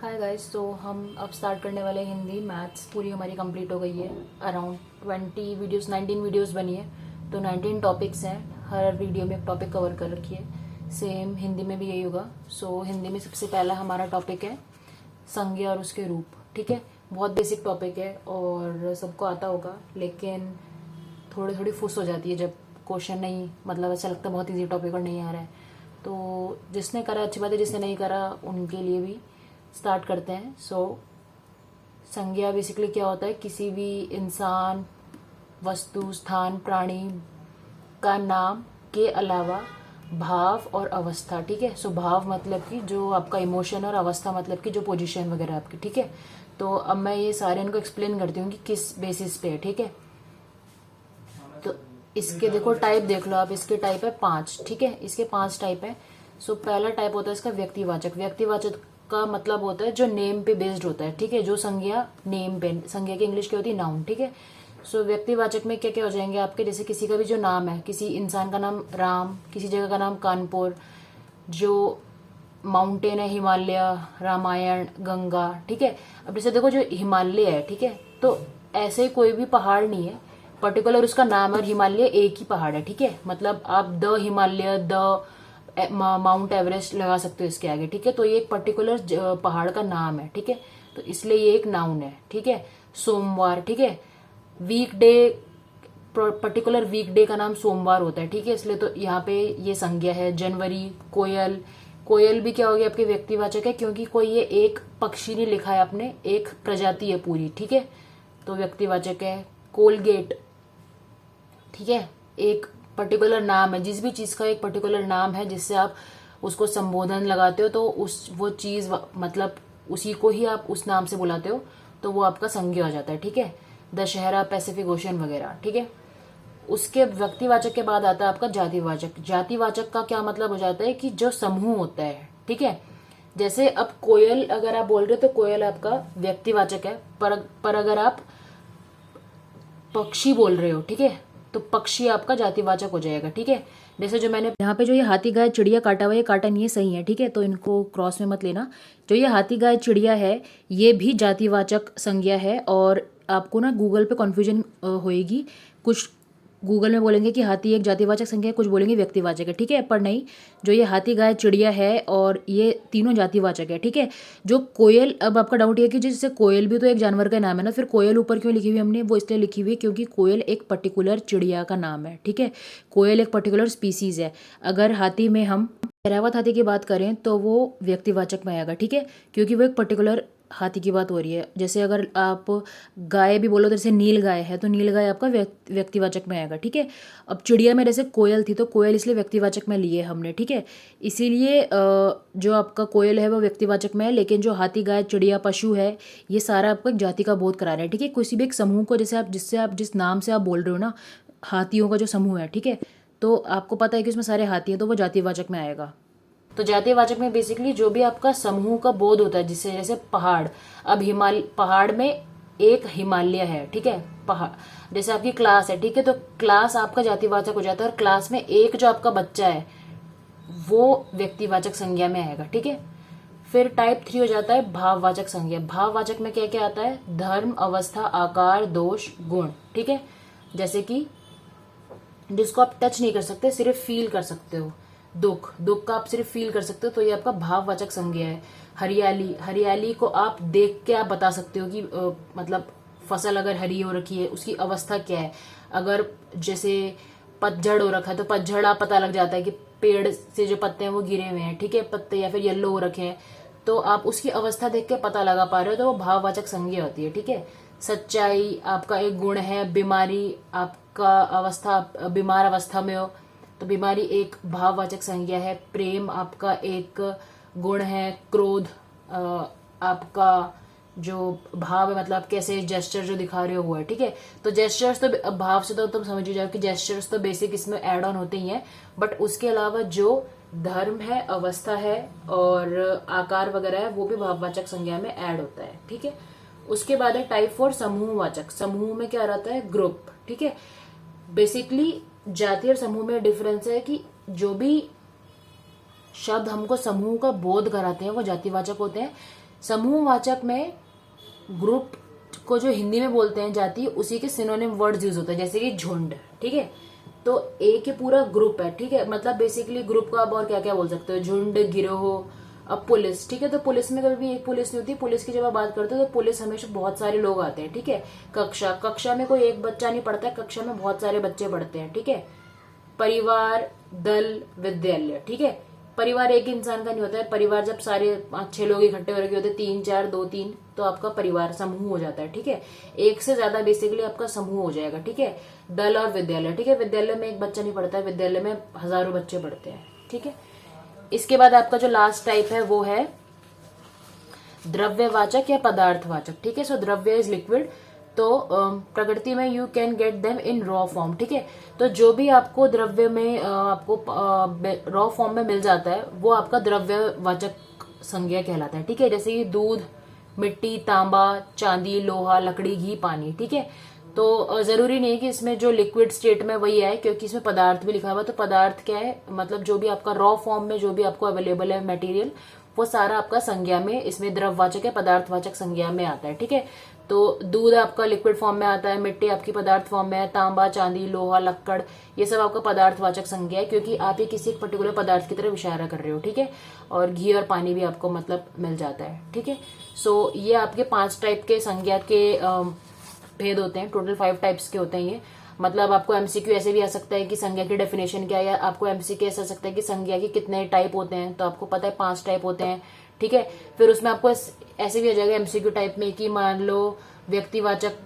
Hi guys. तो हम अब स्टार्ट करने वाले हैं हिंदी। मैथ्स पूरी हमारी कंप्लीट हो गई है। अराउंड 20 वीडियोस 19 वीडियोस बनी है, तो 19 टॉपिक्स हैं। हर वीडियो में एक टॉपिक कवर कर रखी है। सेम हिंदी में भी यही होगा। हिंदी में सबसे पहला हमारा टॉपिक है संज्ञा और उसके रूप। ठीक है, बहुत बेसिक टॉपिक है और सबको आता होगा, लेकिन थोड़ी थोड़ी फुस हो जाती है जब क्वेश्चन नहीं, मतलब ऐसा लगता है बहुत इजी टॉपिक और नहीं आ रहा है। तो जिसने करा अच्छी बात है, जिसने नहीं करा उनके लिए भी स्टार्ट करते हैं। संज्ञा बेसिकली क्या होता है? किसी भी इंसान, वस्तु, स्थान, प्राणी का नाम के अलावा भाव और अवस्था। ठीक है, भाव मतलब कि जो आपका इमोशन, और अवस्था मतलब कि जो पोजीशन वगैरह आपकी। ठीक है, तो अब मैं ये सारे इनको एक्सप्लेन करती हूँ कि किस बेसिस पे है। ठीक है, तो इसके देखो टाइप देख लो आप। इसके टाइप है 5। ठीक है, इसके 5 टाइप है। पहला टाइप होता है इसका व्यक्तिवाचक। व्यक्तिवाचक का मतलब होता है जो नेम पे बेस्ड होता है। ठीक है, जो संज्ञा नेम पे, संज्ञा की इंग्लिश क्या होती है? नाउन। ठीक है, व्यक्तिवाचक में क्या क्या हो जाएंगे आपके? जैसे किसी का भी जो नाम है, किसी इंसान का नाम राम, किसी जगह का नाम कानपुर, जो माउंटेन है हिमालय, रामायण, गंगा। ठीक है, अब जैसे देखो जो हिमालय है, ठीक है, तो ऐसे कोई भी पहाड़ नहीं है पर्टिकुलर उसका नाम है, और हिमालय एक ही पहाड़ है। ठीक है, मतलब आप the Himalaya, the mount Everest लगा सकते हो इसके आगे। ठीक है, तो ये एक पर्टिकुलर पहाड़ का नाम है। ठीक है, तो इसलिए ये एक नाउन है। ठीक है, सोमवार। ठीक है, वीकडे, पर्टिकुलर वीकडे का नाम सोमवार होता है। ठीक है, इसलिए तो यहाँ पे ये संज्ञा है। जनवरी, कोयल। कोयल भी क्या हो गया आपके? व्यक्तिवाचक है, क्योंकि कोई ये एक पक्षी नहीं लिखा है आपने, एक प्रजाति है पूरी। ठीक है, तो व्यक्तिवाचक है। कोलगेट, ठीक है, एक पर्टिकुलर नाम है। जिस भी चीज का एक पर्टिकुलर नाम है जिससे आप उसको संबोधन लगाते हो, तो वो चीज मतलब उसी को ही आप उस नाम से बुलाते हो, तो वो आपका संज्ञा हो जाता है। ठीक है, दशहरा, पैसिफिक ओशन वगैरह। ठीक है, उसके व्यक्तिवाचक के बाद आता है आपका जातिवाचक। जातिवाचक का क्या मतलब हो जाता है? कि जो समूह होता है। ठीक है, जैसे अब कोयल अगर आप बोल रहे हो तो कोयल आपका व्यक्तिवाचक है, पर अगर आप पक्षी बोल रहे हो, ठीक है, तो पक्षी आपका जातिवाचक हो जाएगा। ठीक है, जैसे जो मैंने यहाँ पे जो ये हाथी गाय चिड़िया काटा हुआ, ये काटा नहीं है, सही है। ठीक है, तो इनको क्रॉस में मत लेना। जो ये हाथी गाय चिड़िया है, ये भी जातिवाचक संज्ञा है। और आपको ना गूगल पे कन्फ्यूजन होएगी। कुछ गूगल में बोलेंगे कि हाथी एक जातिवाचक संज्ञा है, कुछ बोलेंगे व्यक्तिवाचक है। ठीक है, पर नहीं, जो ये हाथी गाय चिड़िया है और ये तीनों जातिवाचक है। ठीक है, जो कोयल, अब आपका डाउट ये है कि जैसे कोयल भी तो एक जानवर का नाम है ना, फिर कोयल ऊपर क्यों लिखी हुई हमने? वो इसलिए लिखी हुई है क्योंकि कोयल एक पर्टिकुलर चिड़िया का नाम है। ठीक है, कोयल एक पर्टिकुलर स्पीसीज है। अगर हाथी में हम ऐरावत हाथी की बात करें तो वो व्यक्तिवाचक में आएगा। ठीक है, क्योंकि वो एक पर्टिकुलर हाथी की बात हो रही है। जैसे अगर आप गाय भी बोलो, तो जैसे नील गाय है, तो नील गाय आपका व्यक्तिवाचक में आएगा। ठीक है, अब चिड़िया में जैसे कोयल थी, तो कोयल इसलिए व्यक्तिवाचक में लिए हमने। ठीक है, इसीलिए जो आपका कोयल है वो व्यक्तिवाचक में है, लेकिन जो हाथी, गाय, चिड़िया, पशु है, ये सारा आपको एक जाति का बोध करा रहा है। ठीक है, किसी भी एक समूह को, जैसे आप जिस नाम से आप बोल रहे हो ना, हाथियों का जो समूह है, ठीक है, तो आपको पता है कि उसमें सारे हाथी हैं, तो वो जातिवाचक में आएगा। तो जातिवाचक में बेसिकली जो भी आपका समूह का बोध होता है, जिससे जैसे पहाड़, अब पहाड़ में एक हिमालय है। ठीक है, पहाड़, जैसे आपकी क्लास है, ठीक है, तो क्लास आपका जातिवाचक हो जाता है, और क्लास में एक जो आपका बच्चा है वो व्यक्तिवाचक संज्ञा में आएगा। ठीक है, फिर टाइप 3 हो जाता है भाववाचक संज्ञा। भाववाचक में क्या क्या आता है? धर्म, अवस्था, आकार, दोष, गुण। ठीक है, जैसे कि जिसको आप टच नहीं कर सकते, सिर्फ फील कर सकते हो। दुख, दुख का आप सिर्फ फील कर सकते हो, तो ये आपका भाववाचक संज्ञा है। हरियाली, हरियाली को आप देख के आप बता सकते हो कि मतलब फसल अगर हरी हो रखी है, उसकी अवस्था क्या है। अगर जैसे पतझड़ हो रखा है, तो पतझड़ आप पता लग जाता है कि पेड़ से जो पत्ते हैं वो गिरे हुए हैं। ठीक है, पत्ते या फिर येलो हो रखे हैं, तो आप उसकी अवस्था देख के पता लगा पा रहे हो, तो वो भाववाचक संज्ञा होती है। ठीक है, सच्चाई आपका एक गुण है। बीमारी, आपका अवस्था, बीमार अवस्था में हो, तो बीमारी एक भाववाचक संज्ञा है। प्रेम आपका एक गुण है। क्रोध आपका जो भाव है, मतलब कैसे जेस्चर जो दिखा रहे हो वो है। ठीक है, तो जेस्चर्स तो भाव से तो तुम समझ ही जाओ कि जेस्चर्स तो बेसिक इसमें एड ऑन होते ही हैं, बट उसके अलावा जो धर्म है, अवस्था है और आकार वगैरह है, वो भी भाववाचक संज्ञा में ऐड होता है। ठीक है, उसके बाद है टाइप 4 समूहवाचक। समूह में क्या रहता है? ग्रुप। ठीक है, बेसिकली जाति और समूह में डिफरेंस है कि जो भी शब्द हमको समूह का बोध कराते हैं वो जातिवाचक होते हैं, समूहवाचक में ग्रुप को जो हिंदी में बोलते हैं जाति, उसी के सिनोनिम वर्ड्स यूज होते हैं, जैसे कि झुंड, ठीक है। तो एक ही पूरा ग्रुप है, ठीक है, मतलब बेसिकली ग्रुप को आप और क्या क्या बोल सकते हो, झुंड, गिरोह। अब पुलिस, ठीक है, तो पुलिस में कभी भी एक पुलिस नहीं होती। पुलिस की जब आप बात करते हो तो पुलिस हमेशा बहुत सारे लोग आते हैं, ठीक है। कक्षा, कक्षा में कोई एक बच्चा नहीं पढ़ता है, कक्षा में बहुत सारे बच्चे पढ़ते हैं, ठीक है। परिवार, दल, विद्यालय, ठीक है। परिवार एक इंसान का नहीं होता है, परिवार जब सारे 5-6 लोग इकट्ठे हो रखे होते हैं, 3 4 2 3, तो आपका परिवार समूह हो जाता है, ठीक है। एक से ज्यादा बेसिकली आपका समूह हो जाएगा, ठीक है। दल और विद्यालय, ठीक है, विद्यालय में एक बच्चा नहीं पढ़ता है, विद्यालय में हजारों बच्चे पढ़ते हैं, ठीक है। इसके बाद आपका जो लास्ट टाइप है वो है द्रव्यवाचक या पदार्थवाचक, ठीक है। सो द्रव्य इज लिक्विड, तो प्रकृति में you can get them in raw form, ठीक है। तो जो भी आपको द्रव्य में आपको रॉ फॉर्म में मिल जाता है वो आपका द्रव्यवाचक संज्ञा कहलाता है, ठीक है। जैसे कि दूध, मिट्टी, तांबा, चांदी, लोहा, लकड़ी, घी, पानी, ठीक है। तो जरूरी नहीं है कि इसमें जो लिक्विड स्टेट में वही आए, क्योंकि इसमें पदार्थ भी लिखा हुआ है। तो पदार्थ क्या है, मतलब जो भी आपका रॉ फॉर्म में जो भी आपको अवेलेबल है मटेरियल, वो सारा आपका संज्ञा में, इसमें द्रववाचक या पदार्थवाचक संज्ञा में आता है, ठीक है। तो दूध आपका लिक्विड फॉर्म में आता है, मिट्टी आपकी पदार्थ फॉर्म में है, तांबा, चांदी, लोहा, लक्कड़, ये सब आपका पदार्थवाचक संज्ञा है, क्योंकि आप ये किसी एक पर्टिकुलर पदार्थ की तरफ इशारा कर रहे हो, ठीक है। और घी और पानी भी आपको मतलब मिल जाता है, ठीक है। सो ये आपके 5 टाइप के संज्ञा के भेद होते हैं, टोटल 5 टाइप्स के होते हैं ये। मतलब आपको एमसीक्यू ऐसे भी आ सकता है कि संज्ञा की डेफिनेशन क्या है, या आपको एमसीक्यू ऐसा आ सकता है कि संज्ञा के कितने टाइप होते हैं, तो आपको पता है 5 टाइप होते हैं, ठीक है। फिर उसमें आपको ऐसे भी आ जाएगा एमसीक्यू टाइप में कि मान लो व्यक्तिवाचक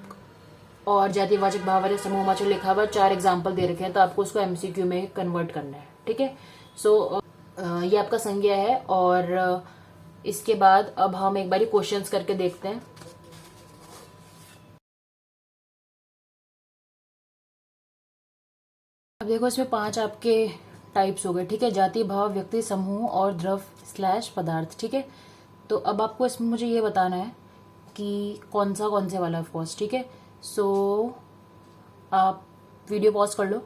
और जातिवाचक, भाववाचक, समूहवाचक लिखा हुआ, 4 एग्जाम्पल दे रखे हैं, तो आपको उसको एमसीक्यू में कन्वर्ट करना है, ठीक है। सो ये आपका संज्ञा है। और इसके बाद अब हम एक बारी क्वेश्चंस करके देखते हैं। अब देखो इसमें 5 आपके टाइप्स हो गए, ठीक है। जाति, भाव, व्यक्ति, समूह और द्रव स्लैश पदार्थ, ठीक है। तो अब आपको इसमें मुझे ये बताना है कि कौन से वाला ऑफ कोर्स, ठीक है। सो आप वीडियो पॉज कर लो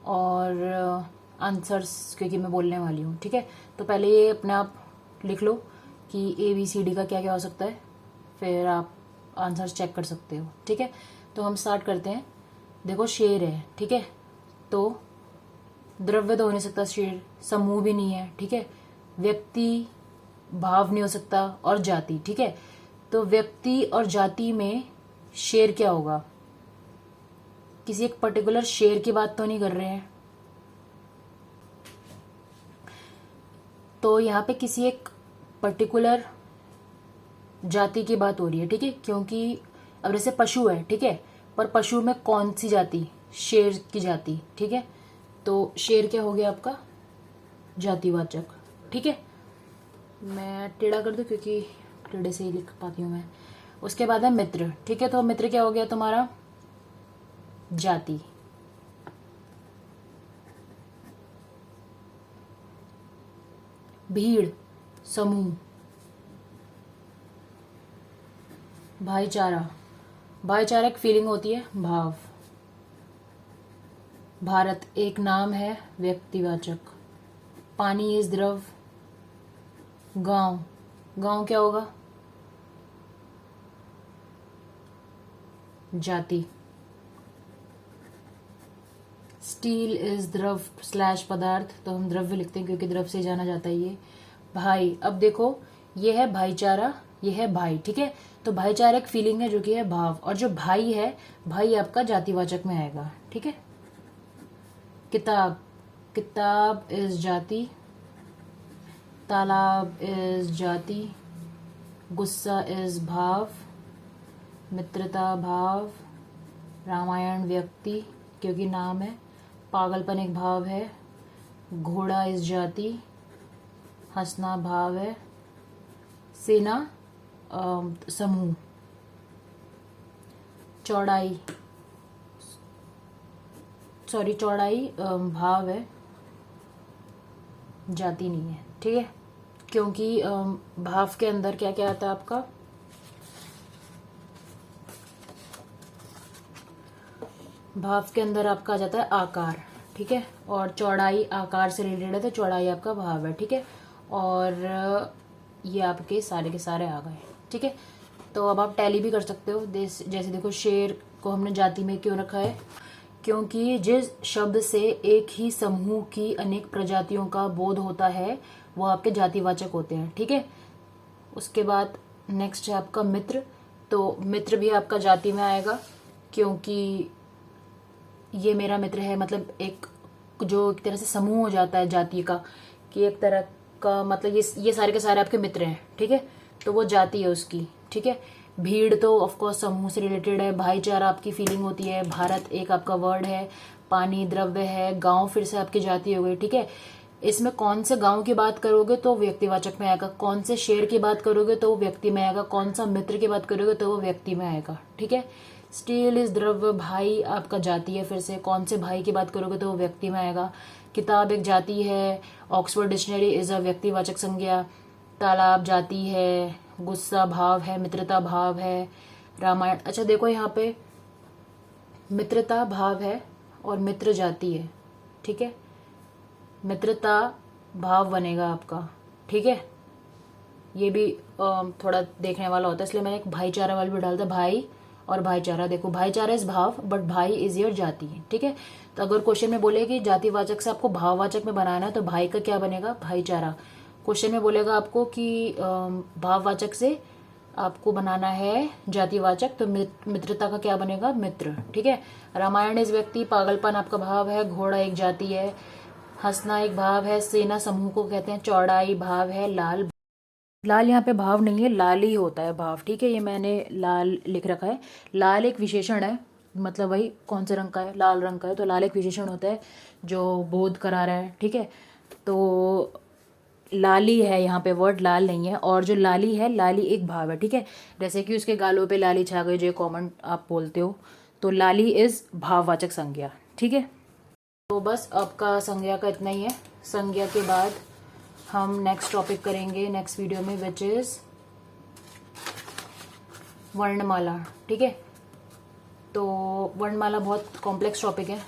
और आंसर्स, क्योंकि मैं बोलने वाली हूँ, ठीक है। तो पहले ये अपने आप लिख लो कि ABCD का क्या क्या हो सकता है, फिर आप आंसर्स चेक कर सकते हो, ठीक है। तो हम स्टार्ट करते हैं। देखो शेर है, ठीक है, तो द्रव्य तो हो नहीं सकता शेर, समूह भी नहीं है, ठीक है, व्यक्ति, भाव नहीं हो सकता, और जाति, ठीक है। तो व्यक्ति और जाति में शेर क्या होगा, किसी एक पर्टिकुलर शेर की बात तो नहीं कर रहे हैं, तो यहाँ पे किसी एक पर्टिकुलर जाति की बात हो रही है, ठीक है। क्योंकि अब जैसे पशु है, ठीक है, पर पशु में कौन सी जाति, शेर की जाति, ठीक है। तो शेर क्या हो गया आपका, जातिवाचक, ठीक है। मैं टेढ़ा कर दूं क्योंकि टेढ़े से ही लिख पाती हूँ मैं। उसके बाद है मित्र, ठीक है, तो मित्र क्या हो गया तुम्हारा, जाति। भीड़, समूह। भाईचारा, भाईचारा एक फीलिंग होती है, भाव। भारत एक नाम है, व्यक्तिवाचक। पानी इज द्रव। गांव, गांव क्या होगा, जाति। स्टील इज द्रव स्लैश पदार्थ, तो हम द्रव्य लिखते हैं क्योंकि द्रव से जाना जाता है ये। भाई, अब देखो ये है भाईचारा, ये है भाई, ठीक है। तो भाईचारा एक फीलिंग है जो कि है भाव, और जो भाई है, भाई आपका जातिवाचक में आएगा, ठीक है। किताब, किताब इज जाति। तालाब इज जाति। गुस्सा इज भाव। मित्रता भाव। रामायण व्यक्ति क्योंकि नाम है। पागलपन एक भाव है। घोड़ा इज जाति। हंसना भाव है। सेना समूह। चौड़ाई, सॉरी चौड़ाई भाव है, जाति नहीं है, ठीक है। क्योंकि भाव के अंदर क्या क्या आता है आपका, भाव के अंदर आपका आ जाता है आकार, ठीक है। और चौड़ाई आकार से रिलेटेड है, तो चौड़ाई आपका भाव है, ठीक है। और ये आपके सारे के सारे आ गए, ठीक है। तो अब आप टैली भी कर सकते हो। जैसे देखो, शेर को हमने जाति में क्यों रखा है, क्योंकि जिस शब्द से एक ही समूह की अनेक प्रजातियों का बोध होता है वो आपके जातिवाचक होते हैं, ठीक है। उसके बाद नेक्स्ट है आपका मित्र। तो मित्र भी आपका जाति में आएगा, क्योंकि ये मेरा मित्र है, मतलब एक जो एक तरह से समूह हो जाता है जाति का, कि एक तरह का मतलब ये सारे के सारे आपके मित्र हैं, ठीक है। तो वो जाति है उसकी, ठीक है। भीड़ तो ऑफ कोर्स समूह से रिलेटेड है। भाईचारा आपकी फीलिंग होती है। भारत एक आपका वर्ड है। पानी द्रव्य है। गांव फिर से आपकी जाति हो गई, ठीक है। इसमें कौन से गांव की बात करोगे तो व्यक्तिवाचक में आएगा, कौन से शेर की बात करोगे तो वो व्यक्ति में आएगा, कौन सा मित्र की बात करोगे तो वो व्यक्ति में आएगा, ठीक है। स्टील इज द्रव्य। भाई आपका जाति है, फिर से कौन से भाई की बात करोगे तो वो व्यक्ति में आएगा। किताब एक जाति है। ऑक्सफोर्ड डिक्शनरी इज अ व्यक्तिवाचक संज्ञा। तालाब जाति है। गुस्सा भाव है। मित्रता भाव है। रामायण, अच्छा देखो यहाँ पे मित्रता भाव है और मित्र जाति है, ठीक है। मित्रता भाव बनेगा आपका, ठीक है। ये भी थोड़ा देखने वाला होता है, इसलिए मैंने एक भाईचारा वाला भी डाल दिया। भाई और भाईचारा, देखो भाईचारा इज भाव बट भाई इज योर जाति, ठीक है। तो अगर क्वेश्चन में बोले कि जातिवाचक से आपको भाववाचक में बनाना है तो भाई का क्या बनेगा, भाईचारा। क्वेश्चन में बोलेगा आपको कि भाववाचक से आपको बनाना है जातिवाचक, तो मित्रता का क्या बनेगा, मित्र, ठीक है। रामायण इज व्यक्ति। पागलपन आपका भाव है। घोड़ा एक जाति है। हंसना एक भाव है। सेना समूह को कहते हैं। चौड़ाई भाव है। लाल, लाल यहाँ पे भाव नहीं है, लाल ही होता है भाव, ठीक है। ये मैंने लाल लिख रखा है। लाल एक विशेषण है, मतलब वही कौन से रंग का है, लाल रंग का है। तो लाल एक विशेषण होता है जो बोध करा रहा है, ठीक है। तो लाली है यहाँ पे, वर्ड लाल नहीं है। और जो लाली है, लाली एक भाव है, ठीक है। जैसे कि उसके गालों पे लाली छा गई, जो कॉमन आप बोलते हो, तो लाली इज भाववाचक संज्ञा, ठीक है। तो बस आपका संज्ञा का इतना ही है। संज्ञा के बाद हम नेक्स्ट टॉपिक करेंगे नेक्स्ट वीडियो में, विच इज वर्णमाला, ठीक है। तो वर्णमाला बहुत कॉम्प्लेक्स टॉपिक है,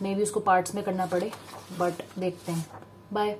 मे बी उसको पार्ट्स में करना पड़े, बट देखते हैं। बाय।